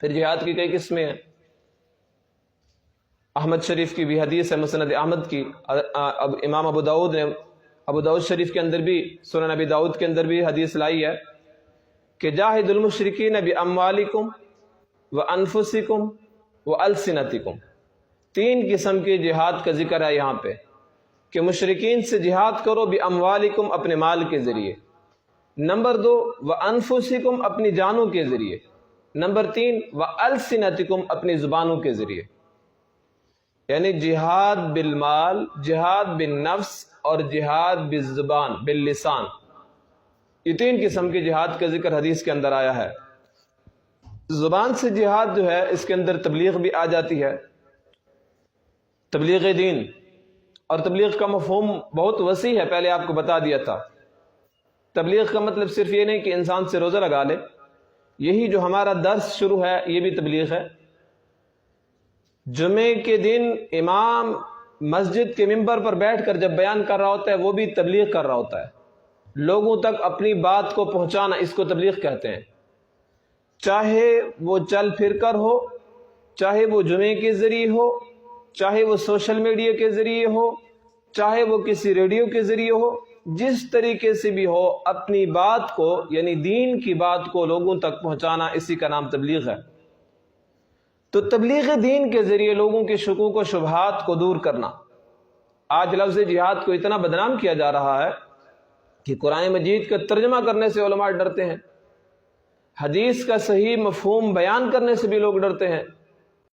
پھر جہاد کی کئی قسمیں ہیں. احمد شریف کی بھی حدیث ہے، مسند احمد کی. امام ابو داؤد نے ابو داؤد شریف کے اندر بھی، سنن ابی داؤد کے اندر بھی حدیث لائی ہے کہ جاہد المشرکین باموالکم وانفسکم والسنتکم. 3 قسم کے جہاد کا ذکر ہے یہاں پہ کہ مشرکین سے جہاد کرو باموالکم، اپنے مال کے ذریعے. نمبر 2 وانفسکم، اپنی جانوں کے ذریعے. نمبر 3 والسنتکم، اپنی زبانوں کے ذریعے. یعنی جہاد بالمال، جہاد بالنفس اور جہاد بالزبان باللسان، یہ 3 قسم کے جہاد کا ذکر حدیث کے اندر آیا ہے. زبان سے جہاد جو ہے اس کے اندر تبلیغ بھی آ جاتی ہے، تبلیغ دین. اور تبلیغ کا مفہوم بہت وسیع ہے، پہلے آپ کو بتا دیا تھا. تبلیغ کا مطلب صرف یہ نہیں کہ انسان سے روزہ لگا لے. یہی جو ہمارا درس شروع ہے یہ بھی تبلیغ ہے. جمعے کے دن امام مسجد کے ممبر پر بیٹھ کر جب بیان کر رہا ہوتا ہے وہ بھی تبلیغ کر رہا ہوتا ہے. لوگوں تک اپنی بات کو پہنچانا، اس کو تبلیغ کہتے ہیں. چاہے وہ چل پھر کر ہو، چاہے وہ جمعے کے ذریعے ہو، چاہے وہ سوشل میڈیا کے ذریعے ہو، چاہے وہ کسی ریڈیو کے ذریعے ہو، جس طریقے سے بھی ہو، اپنی بات کو یعنی دین کی بات کو لوگوں تک پہنچانا، اسی کا نام تبلیغ ہے. تو تبلیغ دین کے ذریعے لوگوں کے شکوک و شبہات کو دور کرنا. آج لفظ جہاد کو اتنا بدنام کیا جا رہا ہے کہ قرآن مجید کا ترجمہ کرنے سے علماء ڈرتے ہیں، حدیث کا صحیح مفہوم بیان کرنے سے بھی لوگ ڈرتے ہیں.